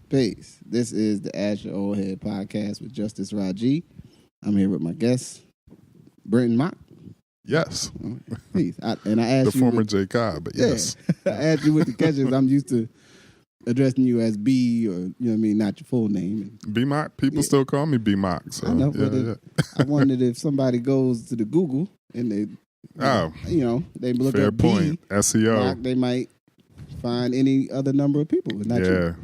Peace. This is the Ask Your Oldhead podcast with Justice Raji. I'm here with my guest, Brentin Mock. Yes. Peace. I asked the you former J. Cobb, but yes. I asked you with the catches. I'm used to addressing you as B, or you know what I mean, not your full name. B Mock. People still call me B Mock. So I know, but I wondered if somebody goes to the Google and they, they look fair at point. B, SEO. Mock, they might find any other number of people. Not you.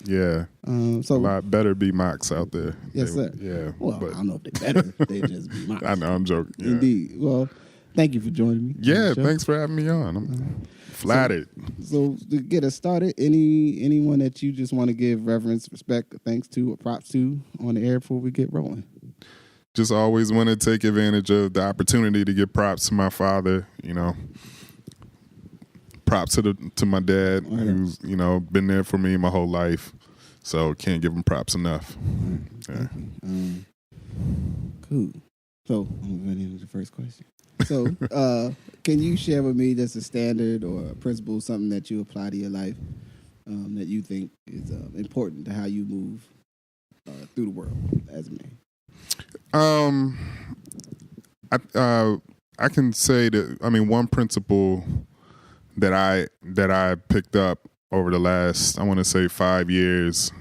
A lot better B Mocks out there. Yes, sir. Yeah. Well, I don't know if they're better. They just be Mocks. I know. I'm joking. Yeah. Indeed. Well, thank you for joining me. Yeah. Thanks for having me on. I'm flattered. So to get us started, anyone that you just want to give reverence, respect, thanks to, or props to on the air before we get rolling? Just always want to take advantage of the opportunity to give props to my father. Props to my dad, who's been there for me my whole life. So can't give him props enough. Yeah. Cool. So I'm going into the first question. So can you share with me just a standard or a principle, something that you apply to your life that you think is important to how you move through the world as a man? I can say that. One principle that I picked up over the last, I want to say 5 years,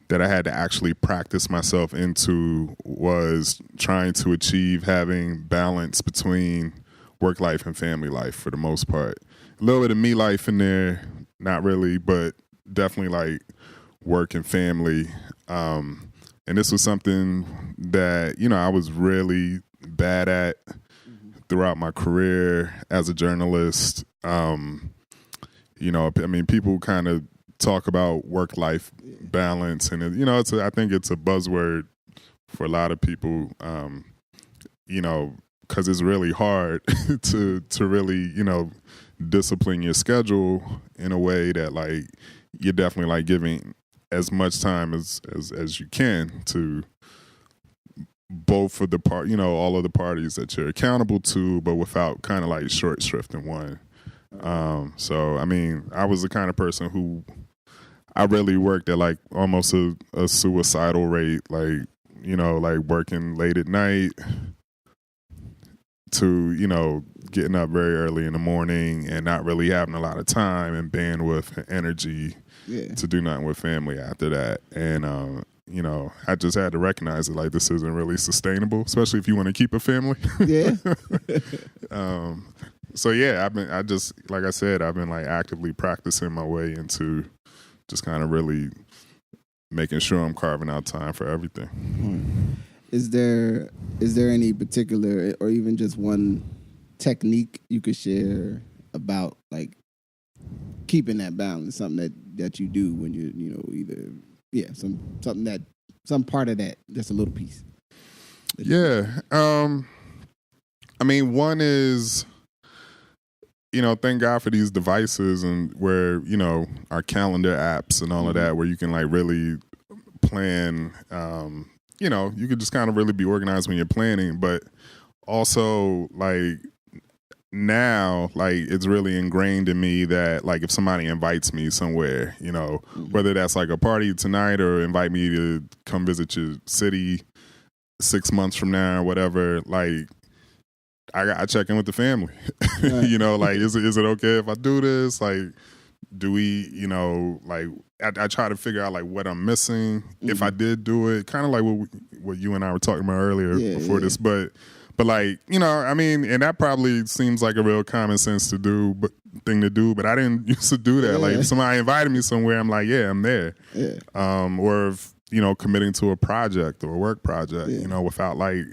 that I had to actually practice myself into was trying to achieve having balance between work life and family life for the most part. A little bit of me life in there, not really, but definitely like work and family. And this was something that, I was really bad at throughout my career as a journalist. People kind of talk about work-life balance, and I think it's a buzzword for a lot of people. Because it's really hard to really discipline your schedule in a way that like you're definitely like giving as much time as you can to both of the all of the parties that you're accountable to, but without kind of like short shrifting one. I was the kind of person who I really worked at like almost a suicidal rate, like working late at night to, getting up very early in the morning and not really having a lot of time and bandwidth and energy to do nothing with family after that. And, I just had to recognize that like this isn't really sustainable, especially if you want to keep a family. Yeah. I've been like actively practicing my way into just kind of really making sure I'm carving out time for everything. Is there any particular or even just one technique you could share about like keeping that balance, something that you do when you're, some part of that, just a little piece? Yeah. One is, thank God for these devices and where, our calendar apps and all of that, where you can like really plan, you could just kind of really be organized when you're planning, but also like now, like it's really ingrained in me that like if somebody invites me somewhere, whether that's like a party tonight or invite me to come visit your city 6 months from now or whatever, like I check in with the family. Right. Is it okay if I do this? Like, do we, I try to figure out like what I'm missing if I did do it, kind of like what you and I were talking about earlier before this, but like, and that probably seems like a real common sense thing to do, but I didn't used to do that. Yeah. Like if somebody invited me somewhere, I'm like, yeah, I'm there. Yeah. Or if, committing to a project or a work project, without like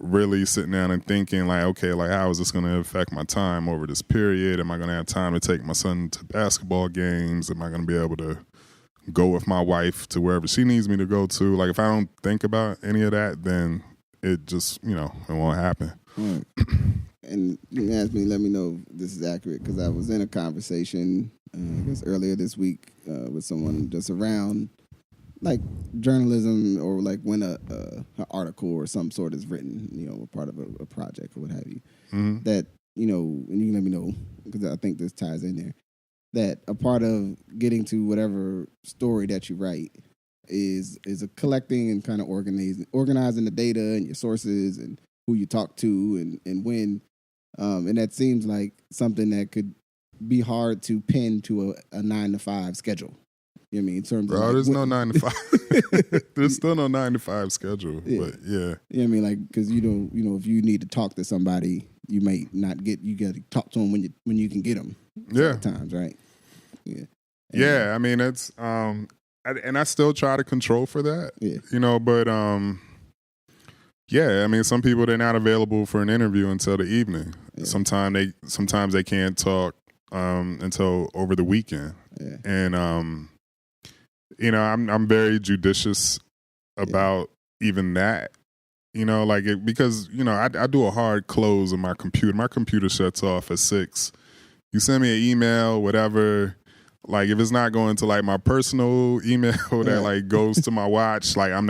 really sitting down and thinking like, okay, like how is this going to affect my time over this period? Am I going to have time to take my son to basketball games? Am I going to be able to go with my wife to wherever she needs me to go to? Like if I don't think about any of that, then it just, it won't happen. Right. And you can ask me, let me know if this is accurate, because I was in a conversation, I guess earlier this week with someone just around like journalism, or like when an article or some sort is written, a part of a project or what have you, that, and you can let me know, because I think this ties in there, that a part of getting to whatever story that you write is a collecting and kind of organizing the data and your sources and who you talk to and when. And that seems like something that could be hard to pin to a 9-to-5 schedule. You know what I mean? In terms of there's no 9 to 5. There's still no 9 to 5 schedule. Yeah. But yeah. You know what I mean? Like, because if you need to talk to somebody, you may not you got to talk to them when you can get them. Yeah. Times, right? Yeah. Yeah. I mean, it's, and I still try to control for that. Yeah. But, yeah, I mean, some people, they're not available for an interview until the evening. Yeah. Sometimes they can't talk until over the weekend. Yeah. And I'm very judicious about even that. Because I do a hard close of my computer. My computer shuts off at 6. You send me an email, whatever. Like if it's not going to like my personal email that like goes to my watch, like I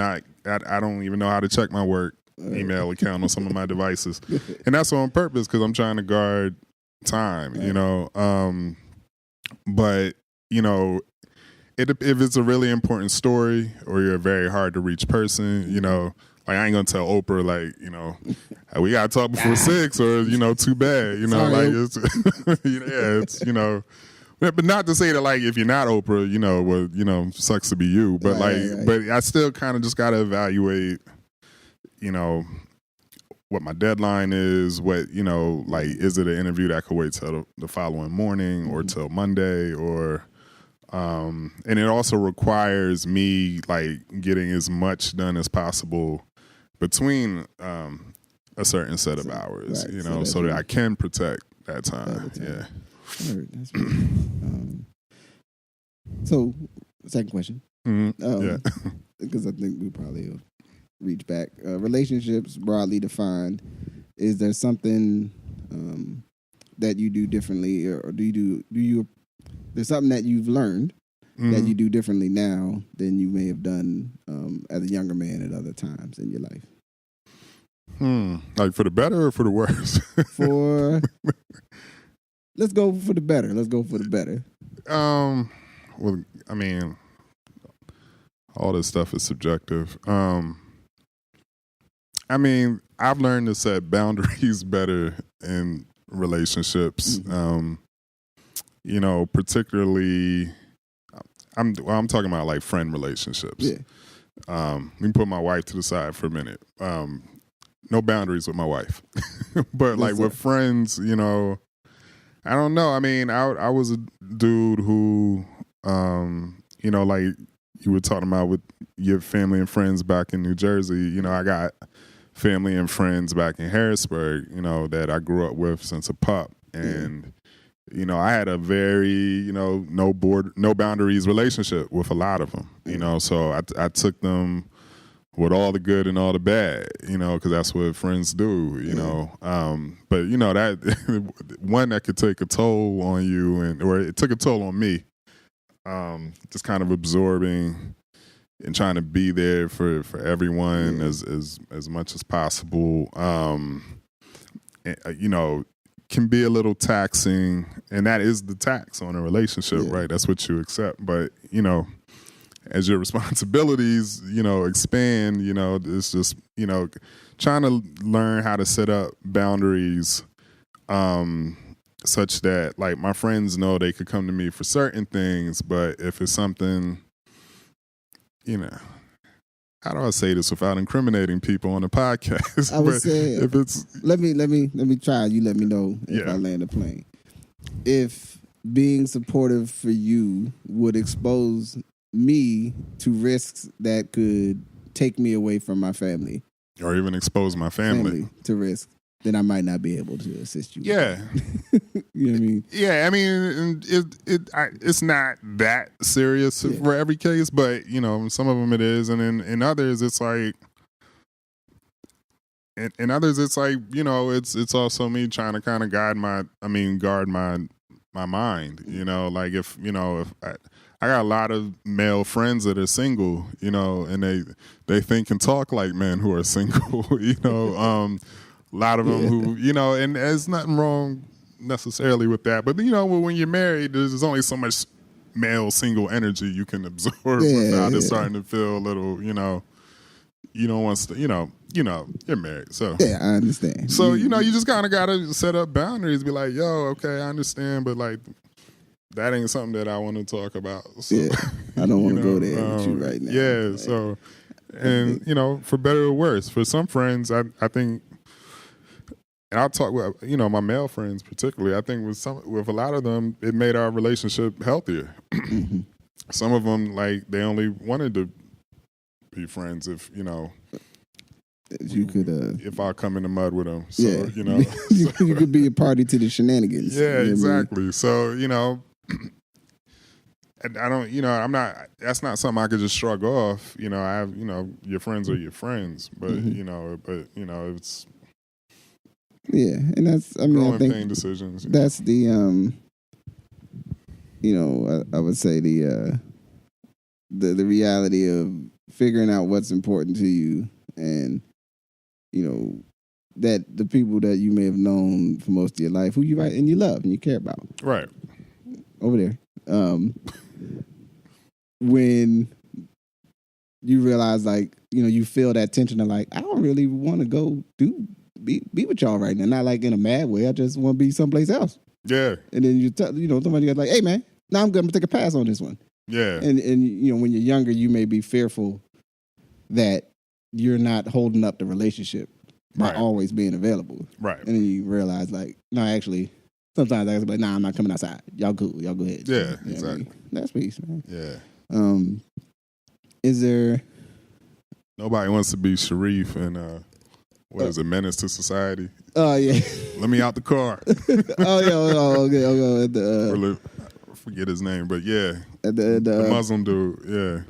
don't even know how to check my work email account on some of my devices, and that's on purpose because I'm trying to guard time, But if it's a really important story or you're a very hard to reach person, like I ain't gonna tell Oprah like we gotta talk before 6 or too bad, Sorry. It's But not to say that like if you're not Oprah, sucks to be you, but right. But I still kind of just gotta evaluate. What my deadline is, like, is it an interview that could wait till the following morning or till Monday or, and it also requires me like getting as much done as possible between a certain set of hours, right. So that I can protect that time. Yeah. That's right. So, second question. Yeah. Because I think we probably will reach back. Relationships broadly defined. Is there something that you do differently, or there's something that you've learned that you do differently now than you may have done as a younger man at other times in your life? Like for the better or for the worse? Let's go for the better. Well, I mean, all this stuff is subjective. I mean, I've learned to set boundaries better in relationships. Particularly, I'm talking about like friend relationships. Yeah. Let me put my wife to the side for a minute. No boundaries with my wife, but like with friends, I don't know. I mean, I was a dude who, like you were talking about with your family and friends back in New Jersey. I got family and friends back in Harrisburg, that I grew up with since a pup. And, I had a very, no boundaries relationship with a lot of them, so I took them with all the good and all the bad, because that's what friends do, but, that one that could take a toll on you or it took a toll on me, just kind of absorbing and trying to be there for everyone as much as possible, can be a little taxing, and that is the tax on a relationship, right? That's what you accept. But, as your responsibilities, expand, it's just, trying to learn how to set up boundaries such that, like, my friends know they could come to me for certain things, but if it's something, how do I say this without incriminating people on the podcast? I would say, if it's let me try. You let me know if I land a plane. If being supportive for you would expose me to risks that could take me away from my family, or even expose my family to risk, then I might not be able to assist you. Yeah. You know what I mean? Yeah, I mean, it's not that serious for every case, but, some of them it is. And in others, it's like, in others, it's like, it's also me trying to kind of guard my mind, like if I got a lot of male friends that are single, and they think and talk like men who are single, a lot of them who, and there's nothing wrong necessarily with that, but when you're married, there's only so much male single energy you can absorb without it starting to feel a little, you don't want to, you're married, so yeah, I understand. So you just kind of gotta set up boundaries, be like, yo, okay, I understand, but like that ain't something that I want to talk about. So, yeah, I don't want to go there with you right now. Yeah, like, so and for better or worse, for some friends, I think. And I'll talk with my male friends particularly. I think with a lot of them, it made our relationship healthier. Mm-hmm. Some of them, like, they only wanted to be friends if you could if I come in the mud with them. So, yeah, you could be a party to the shenanigans. Yeah, exactly. So I don't. I'm not. That's not something I could just shrug off. I have. Your friends are your friends, but it's. Yeah, and that's. I mean, I think pain decisions. That's the. I would say the reality of figuring out what's important to you, and that the people that you may have known for most of your life, who you and you love and you care about, right over there. When you realize, like, you feel that tension of like, I don't really want to go be with y'all right now. Not like in a mad way. I just want to be someplace else. Yeah. And then you tell, somebody got like, hey man, now I'm going to take a pass on this one. Yeah. And when you're younger, you may be fearful that you're not holding up the relationship by always being available. Right. And then you realize, like, no, actually, sometimes I was like, nah, I'm not coming outside. Y'all cool. Y'all go ahead. Yeah, exactly. I mean? That's peace, man. Yeah. Is there... Nobody wants to be Sharif and, what is it, Menace to Society? Oh, yeah. Let me out the car. Okay. I forget his name, but yeah. The Muslim dude, yeah.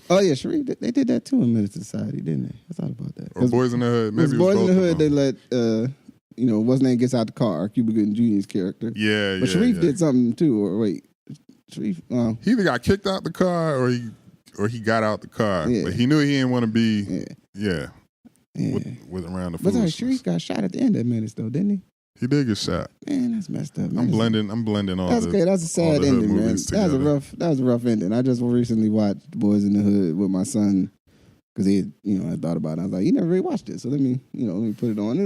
Oh, yeah, Sharif, they did that too in Menace to Society, didn't they? I thought about that. Or Boys in the Hood. Maybe it was Boys in the both Hood, they let... what's name gets out the car, Cuba Gooding Jr.'s character. Yeah, but Sharif did something too. Or wait, Sharif. He either got kicked out the car or he got out the car. Yeah. But he knew he didn't want to be. Yeah. With around the. But Sharif got shot at the end of Menace though, didn't he? He did get shot. Man, that's messed up. Man. I'm blending all. That's okay. That's a sad ending, man. That was a rough ending. I just recently watched Boys in the Hood with my son because he, I thought about it. I was like, you never really watched it, so let me put it on.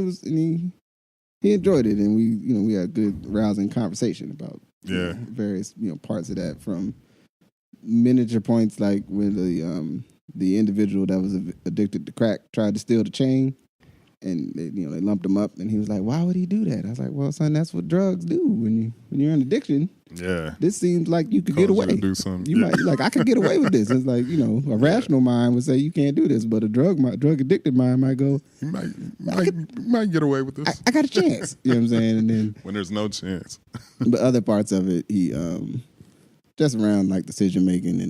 He enjoyed it, and we had a good rousing conversation about various parts of that, from miniature points like when the individual that was addicted to crack tried to steal the chain, and they lumped him up, and he was like, why would he do that? I was like, well, son, that's what drugs do when you're in addiction. Yeah, this seems like you could get away. Do something. You might like, I could get away with this. It's like, a rational mind would say you can't do this, but a drug addicted mind might go, you might get away with this. I got a chance. You know what I'm saying? And then when there's no chance. But other parts of it, he just around like decision making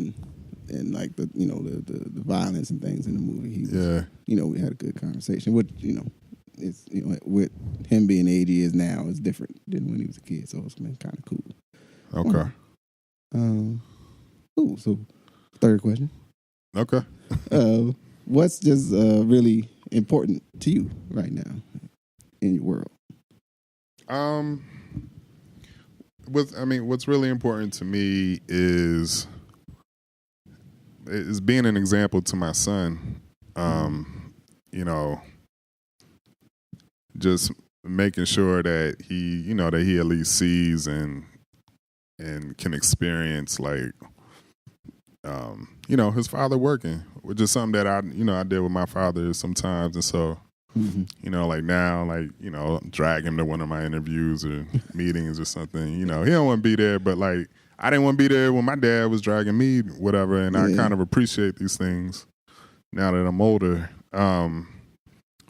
and like the the violence and things in the movie. We had a good conversation. Which it's with him being 80 years now is different than when he was a kid, so it's been kind of cool. Okay. So third question. Okay. What's just really important to you right now in your world? What's really important to me is being an example to my son. Just making sure that he at least sees and can experience like his father working, which is something that I did with my father sometimes, and so like now, like drag him to one of my interviews or meetings or something. He don't want to be there, but like I didn't want to be there when my dad was dragging me, whatever. And I kind of appreciate these things now that I'm older.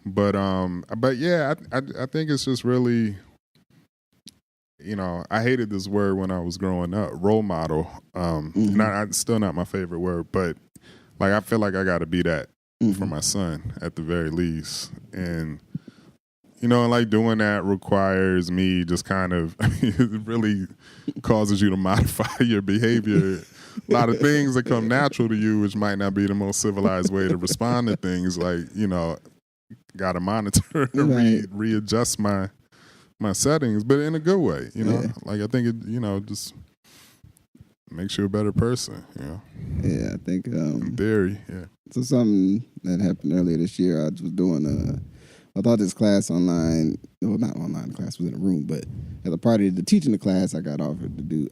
But yeah, I think it's just really, I hated this word when I was growing up, role model. It's still not my favorite word, but like I feel like I got to be that for my son at the very least. And like doing that requires me just kind of, it really causes you to modify your behavior. A lot of things that come natural to you, which might not be the most civilized way to respond to things, like got to monitor, readjust my my settings, but in a good way, you know. Yeah. Like I think it, you know, just makes you a better person, you know. Yeah, I think In theory, yeah. so something that happened earlier this year, I was doing I taught this class online. Well, not online, the class was in a room, but as a part of the teaching the class, I got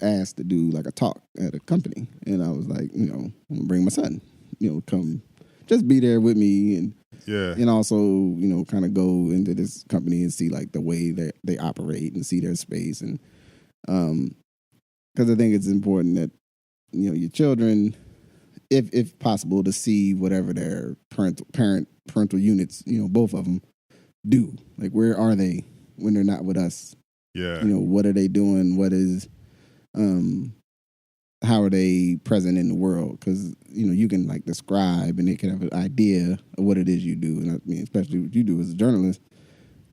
asked to do like a talk at a company. And I was like, you know, I'm gonna bring my son, you know, come just be there with me and also, you know, kind of go into this company and see like the way that they operate and see their space. And because I think it's important that, you know, your children, if possible, to see whatever their parental units, you know, both of them do. Like, where are they when they're not with us? Yeah. You know, what are they doing? What is, how are they present in the world? Because, you know, you can like describe and they can have an idea of what it is you do. And I mean, especially what you do as a journalist,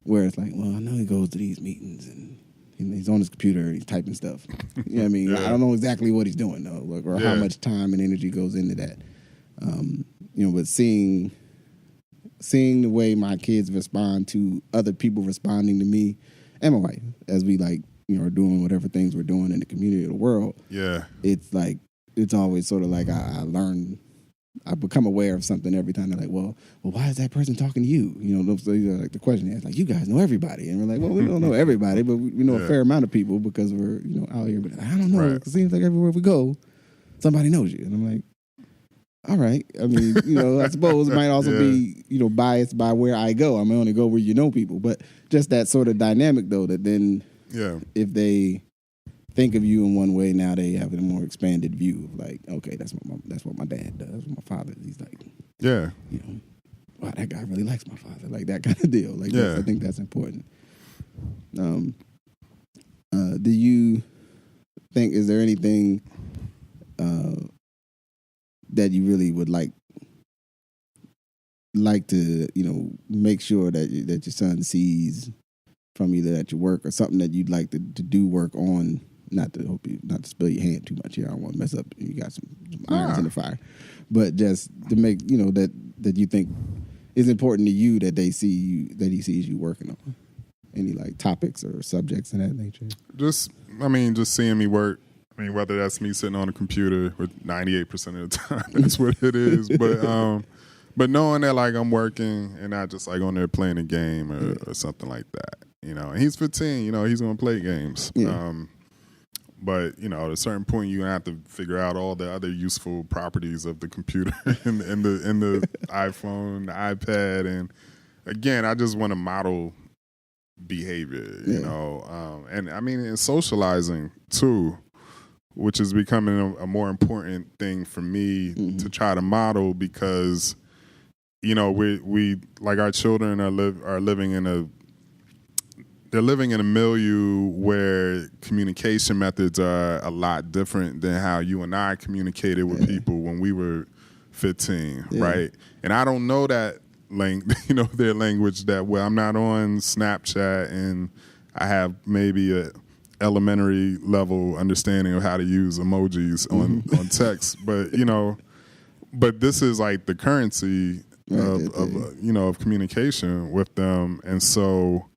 where it's like, well, I know he goes to these meetings and he's on his computer and he's typing stuff. You know what I mean? I don't know exactly what he's doing though, like, or how much time and energy goes into that. You know, but seeing the way my kids respond to other people responding to me and my wife as we like, you know, are doing whatever things we're doing in the community of the world. Yeah. It's like, it's always sort of like I become aware of something every time. They're like, well, why is that person talking to you? You know, like the question is like, you guys know everybody. And we're like, well, we don't know everybody, but we know a fair amount of people because we're, you know, out here. But I don't know. Right. It seems like everywhere we go, somebody knows you. And I'm like, all right. I mean, you know, I suppose it might also be, you know, biased by where I go. I may only go where you know people. But just that sort of dynamic, though, that then if they think of you in one way, now they have a more expanded view of like, okay, that's what my dad does. That's what my father, he's like, you know, wow, that guy really likes my father. Like that kind of deal. Like, I think that's important. Do you think, is there anything that you really would like to, you know, make sure that your son sees from either at your work or something that you'd like to do work on? Not to spill your hand too much here. I don't want to mess up. You got some irons in the fire, but just to make, you know, that you think is important to you that he sees you working on any like topics or subjects of that nature. Just seeing me work. I mean, whether that's me sitting on a computer, or 98% of the time, that's what it is. But knowing that like I'm working and not just like on there playing a game or something like that, you know. And he's 15, you know, he's gonna play games. Yeah. But, you know, at a certain point, you're going to have to figure out all the other useful properties of the computer and the iPhone, the iPad. And, again, I just want to model behavior, you know. And, I mean, in socializing, too, which is becoming a more important thing for me to try to model because, you know, we like our children are living in a milieu where communication methods are a lot different than how you and I communicated with people when we were 15, right? And I don't know that their language that well. I'm not on Snapchat, and I have maybe a elementary level understanding of how to use emojis on text, but you know, but this is like the currency of communication with them, and so.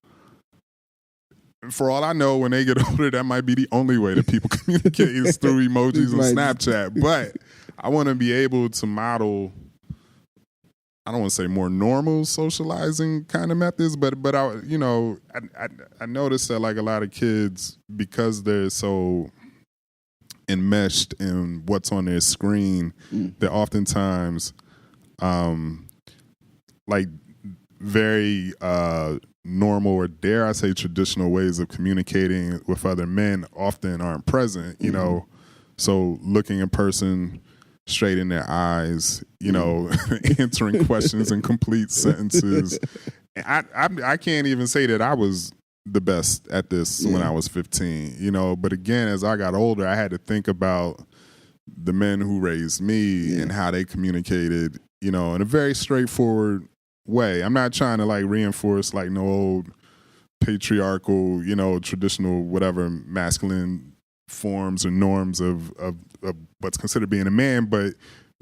For all I know, when they get older, that might be the only way that people communicate is through emojis and Snapchat. But I want to be able to model, I don't want to say more normal socializing kind of methods, but I noticed that like a lot of kids, because they're so enmeshed in what's on their screen, they're oftentimes like very normal, or dare I say traditional ways of communicating with other men often aren't present, you know. So looking a person straight in their eyes, you know, answering questions in complete sentences. I can't even say that I was the best at this when I was 15, you know. But again, as I got older, I had to think about the men who raised me and how they communicated, you know, in a very straightforward way. I'm not trying to like reinforce like no old patriarchal, you know, traditional whatever masculine forms or norms of what's considered being a man, but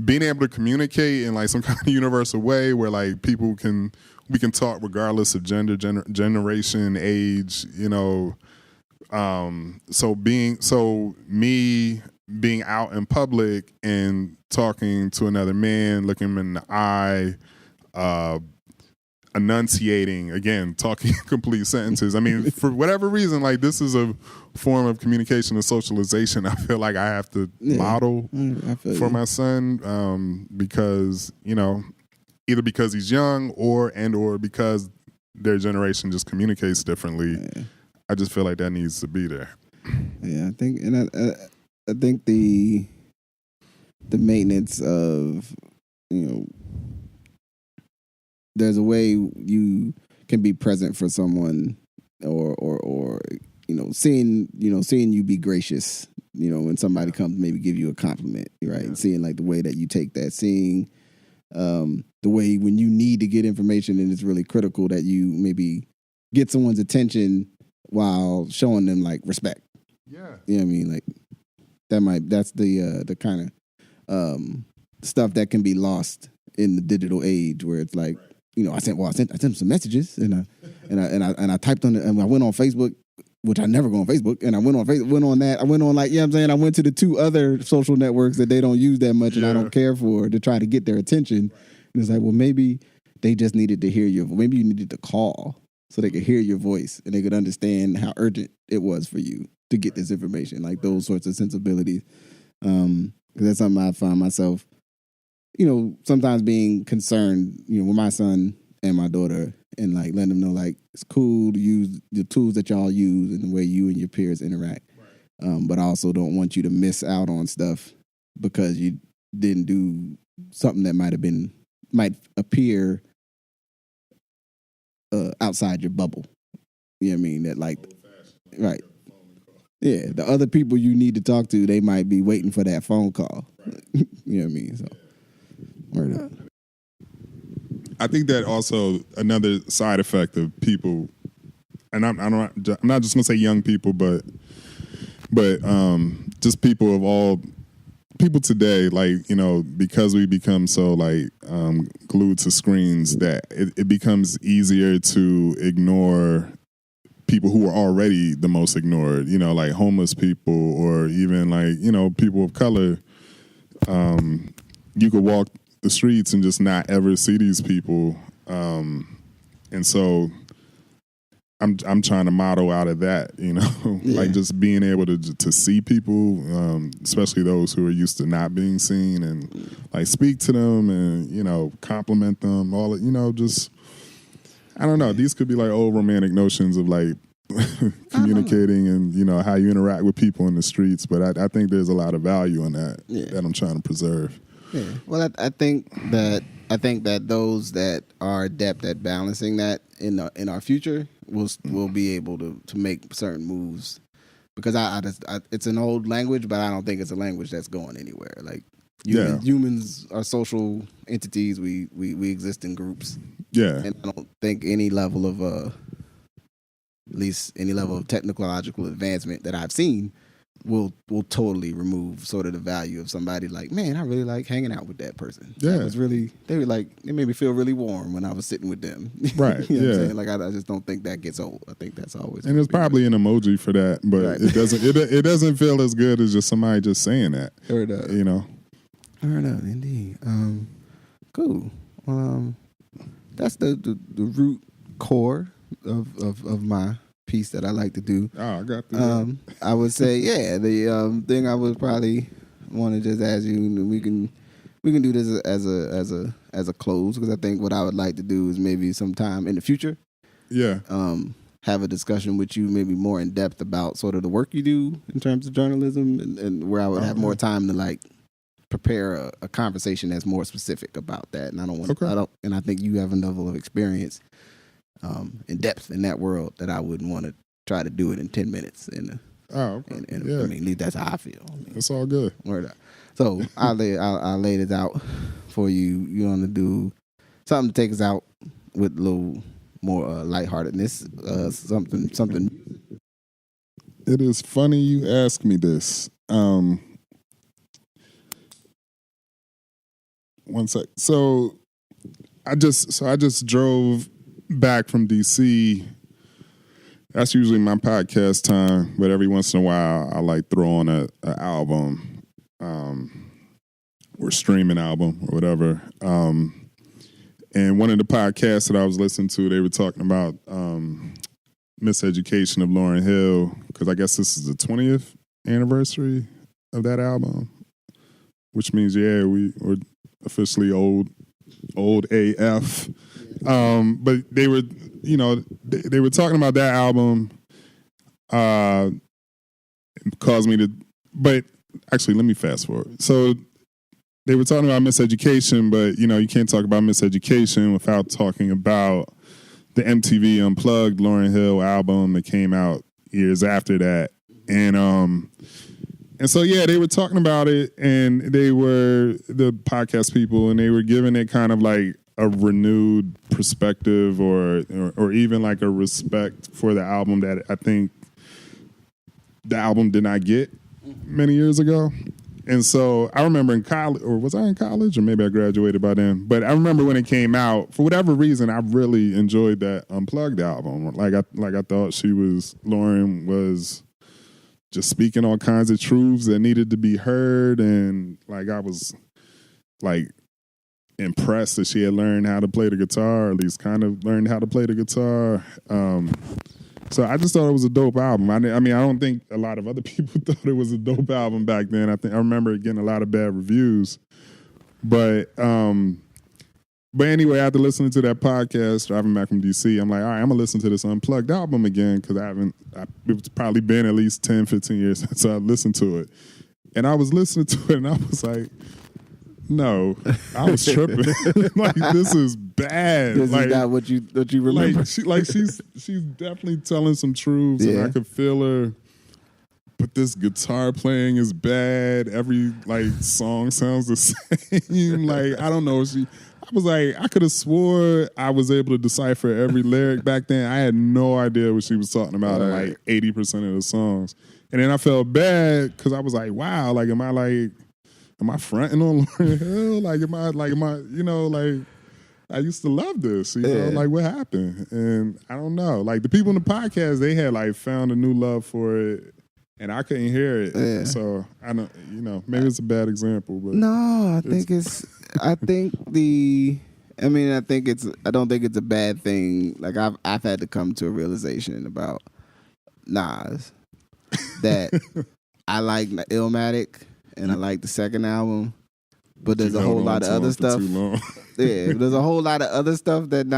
being able to communicate in like some kind of universal way where like we can talk regardless of gender, generation, age, you know. So me being out in public and talking to another man, looking him in the eye, enunciating, again, talking complete sentences. I mean, for whatever reason, like this is a form of communication and socialization I feel like I have to model for my son, because, you know, either because he's young or because their generation just communicates differently. Yeah. I just feel like that needs to be there. Yeah, I think, and I think the maintenance of, you know, there's a way you can be present for someone, or you know, seeing you be gracious, you know, when somebody comes maybe give you a compliment, right? Yeah. And seeing like the way that you take that, seeing the way when you need to get information and it's really critical that you maybe get someone's attention while showing them like respect. Yeah. You know what I mean? Like that's the kind of stuff that can be lost in the digital age where it's like, you know, I sent them some messages and I typed on it and I went on Facebook, which I never go on Facebook, and I went on Facebook, I went on like, you know what I'm saying? I went to the 2 other social networks that they don't use that much and I don't care for to try to get their attention. And it's like, well, maybe they just needed to hear maybe you needed to call so they could hear your voice and they could understand how urgent it was for you to get this information, like those sorts of sensibilities. Because that's something I find myself, you know, sometimes being concerned, you know, with my son and my daughter, and like letting them know like it's cool to use the tools that y'all use and the way you and your peers interact. Right. But I also don't want you to miss out on stuff because you didn't do something that might appear outside your bubble. You know what I mean? That like, right. Yeah, the other people you need to talk to, they might be waiting for that phone call. Right. You know what I mean? So, word up. I think that also another side effect of people, and I'm not just gonna say young people, but just people today, like, you know, because we become so like glued to screens that it becomes easier to ignore people who are already the most ignored, you know, like homeless people or even like, you know, people of color. You could walk the streets and just not ever see these people. And so I'm trying to model out of that, you know, like just being able to see people, especially those who are used to not being seen, and like speak to them and, you know, compliment them, all, you know, just, I don't know. These could be like old romantic notions of like communicating and, you know, how you interact with people in the streets. But I think there's a lot of value in that that I'm trying to preserve. Yeah. Well, I think that those that are adept at balancing that in our future will be able to make certain moves, because I it's an old language, but I don't think it's a language that's going anywhere. Like humans are social entities. We exist in groups. Yeah, and I don't think any level of at least any level of technological advancement that I've seen will totally remove sort of the value of somebody like, man, I really like hanging out with that person. Yeah. They made me feel really warm when I was sitting with them. Right. You know what I'm saying? Like, I just don't think that gets old. I think that's always. And there's probably an emoji for that, but it doesn't feel as good as just somebody just saying that. Heard that. You know? Heard that, indeed. Cool. That's the root core of my piece that I like to do. Oh, I got that. I would say, the thing I would probably want to just ask you, we can do this as a close, because I think what I would like to do is maybe sometime in the future, have a discussion with you, maybe more in depth about sort of the work you do in terms of journalism, and where I would have more time to like prepare a conversation that's more specific about that. And I think you have a level of experience in depth in that world that I wouldn't want to try to do it in 10 minutes. And I mean, that's how I feel. I mean, it's all good. Word up. So I'll lay this out for you. You want to do something to take us out with a little more lightheartedness, something. It is funny you ask me this. One sec. So I just drove back from DC. That's usually my podcast time, but every once in a while I like throw on a album, or streaming album or whatever. And one of the podcasts that I was listening to, they were talking about Miseducation of Lauryn Hill, because I guess this is the 20th anniversary of that album, which means we're officially old AF. But they were, they were talking about that album. Caused me to, but actually, let me fast forward. So they were talking about miseducation, but you can't talk about miseducation without talking about the MTV Unplugged Lauryn Hill album that came out years after that, and so they were talking about it, and they were the podcast people, and they were giving it kind of like a renewed perspective, or even like a respect for the album that I think the album did not get many years ago. And so I remember in college, or was I in college, or maybe I graduated by then, but I remember when it came out, for whatever reason, I really enjoyed that Unplugged album. Like I thought Lauryn was just speaking all kinds of truths that needed to be heard, and like I was like impressed that she had learned how to play the guitar, or at least kind of learned how to play the guitar. So I just thought it was a dope album. I mean, I don't think a lot of other people thought it was a dope album back then. I remember it getting a lot of bad reviews. But anyway, after listening to that podcast, driving back from DC, I'm like, all right, I'm going to listen to this Unplugged album again, because it's probably been at least 10, 15 years since I listened to it. And I was listening to it, and I was like, no, I was tripping. Like, this is bad. This like, is not what you remember. She's definitely telling some truths, and I could feel her. But this guitar playing is bad. Every song sounds the same. Like, I don't know. I was like, I could have swore I was able to decipher every lyric back then. I had no idea what she was talking about in like 80% of the songs. And then I felt bad because I was like, wow, like, am I fronting on Lauryn Hill? I used to love this, like, what happened? And I don't know. Like, the people in the podcast, they had found a new love for it, and I couldn't hear it. Yeah. So I don't, maybe it's a bad example, but no, I don't think it's a bad thing. Like, I've had to come to a realization about Nas that I like Illmatic and I like the second album, but there's a whole lot of other stuff. Yeah, there's a whole lot of other stuff that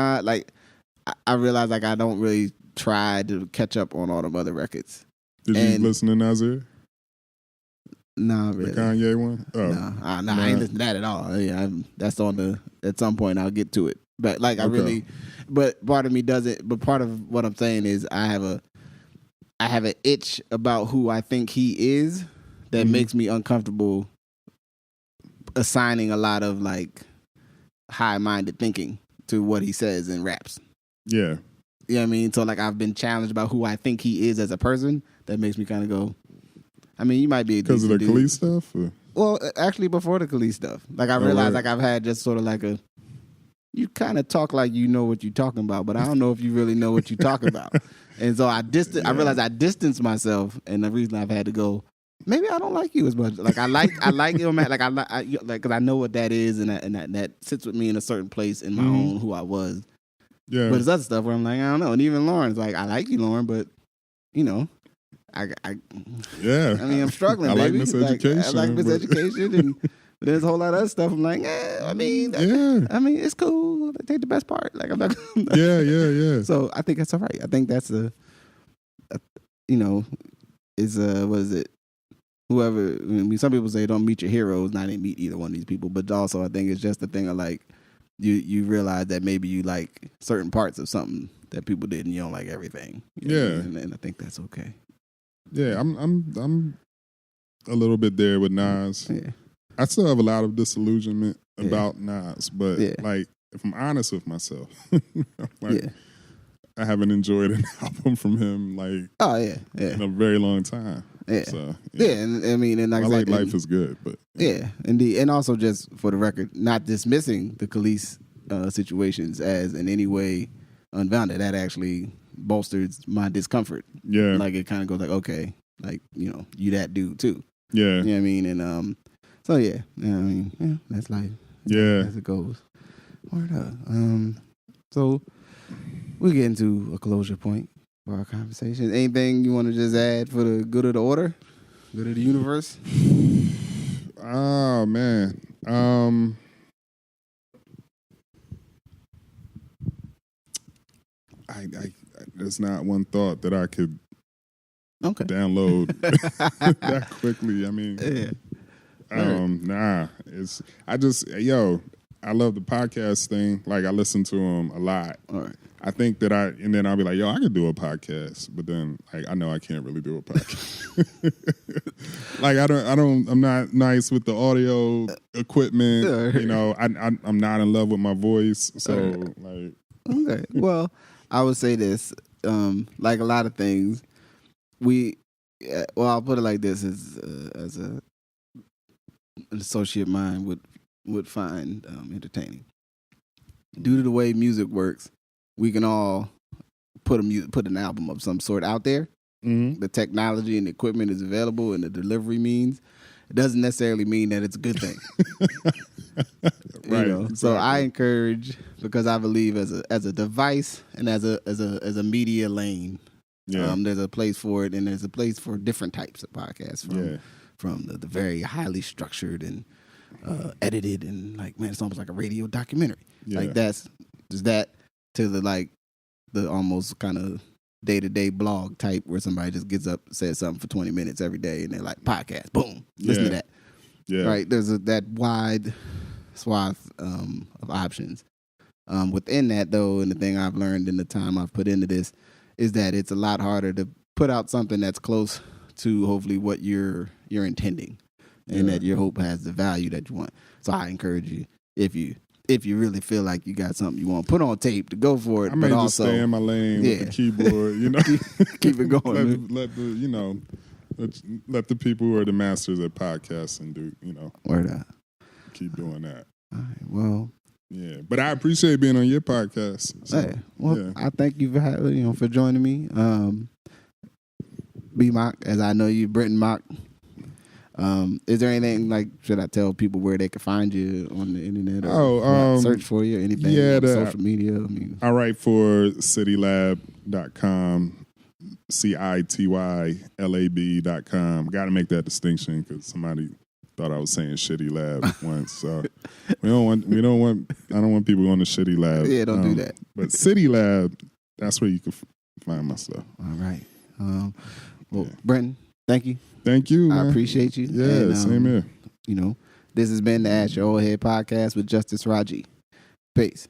I realize I don't really try to catch up on all them other records. Did you listen to Nasir? Nah, really. The Kanye one? Oh. Nah, I ain't listen to that at all. Yeah, that's at some point I'll get to it. But but part of me doesn't. But part of what I'm saying is I have an itch about who I think he is that makes me uncomfortable assigning a lot of high-minded thinking to what he says in raps. Yeah. You know what I mean? So I've been challenged about who I think he is as a person. That makes me kind of go, I mean, you might be because of the Khalid stuff? Or? Well, actually before the Khalid stuff. I realized I've had just sort of you kind of talk like you know what you're talking about, but I don't know if you really know what you're talking about. And so I realized I distanced myself, and the reason I've had to go, maybe I don't like you as much. I like Illmatic, because I know what that is, and that sits with me in a certain place in my own who I was. Yeah. But there's other stuff where I'm like, I don't know. And even Lauren's I like you, Lauren, but I'm struggling. I baby. like Miseducation. I like Miseducation, and there's a whole lot of other stuff. I'm like, it's cool. Take the best part. I'm not. Yeah. So I think that's all right. I think that's what is it? Whoever. I mean, some people say don't meet your heroes. And I didn't meet either one of these people, but also I think it's just the thing of you realize that maybe you like certain parts of something that people did, and you don't like everything. And I think that's okay. Yeah, I'm a little bit there with Nas. Yeah. I still have a lot of disillusionment about Nas, but if I'm honest with myself, I haven't enjoyed an album from him in a very long time. Yeah. So, and I mean, and like I I like said, life is good, but yeah, indeed, and also just for the record, not dismissing the police situations as in any way unbounded. That actually bolsters my discomfort. yeah, Like it kind of goes like, okay, like you that dude too. yeah, You know what I mean? And so yeah, I mean, that's life. yeah. As it goes. Word up. So we get into a closure point for our conversation. Anything you want to just add for the good of the order, good of the universe? Oh man. I there's not one thought that I could download that quickly. I mean, nah. I love the podcast thing. Like I listen to them a lot. All right. I think that and then I'll be like, I could do a podcast, but then like I know I can't really do a podcast. Like I'm not nice with the audio equipment. I'm not in love with my voice. So like, okay. Well, I would say this, like a lot of things, I'll put it like this: as an associate mind would find entertaining. Due to the way music works, we can all put an album of some sort out there. Mm-hmm. The technology and the equipment is available, and the delivery means it doesn't necessarily mean that it's a good thing. Right. Exactly. So I encourage, because I believe as a device and as a media lane, there's a place for it, and there's a place for different types of podcasts from the very highly structured and edited and like, man, it's almost like a radio documentary. Yeah. Like there's that to the almost kind of day-to-day blog type where somebody just gets up, says something for 20 minutes every day, and they're like, podcast, boom, listen to that. Yeah. Right? There's that wide swath of options. Within that, though, and the thing I've learned in the time I've put into this is that it's a lot harder to put out something that's close to hopefully what you're intending, and that your hope has the value that you want. So I encourage you, if you really feel like you got something you want to put on tape, to go for it. I may but just also stay in my lane with the keyboard, keep it going. let the people who are the masters at podcasting do, Word out. Keep doing that. All right. Well. Yeah, but I appreciate being on your podcast. So, I thank you for joining me. B Mock, as I know you, Brentin Mock. Is there anything, like, should I tell people where they can find you on the internet or search for you or anything on social media? I mean, I write for citylab.com, CITYLAB.com. Got to make that distinction because somebody thought I was saying shitty lab once. So I don't want people on the shitty lab. Yeah, don't do that. But City Lab, that's where you can find my stuff. All right. Brentin, thank you. Thank you, man. I appreciate you. Yeah, and, same here. This has been the Ask Your Oldhead podcast with Justice Raji. Peace.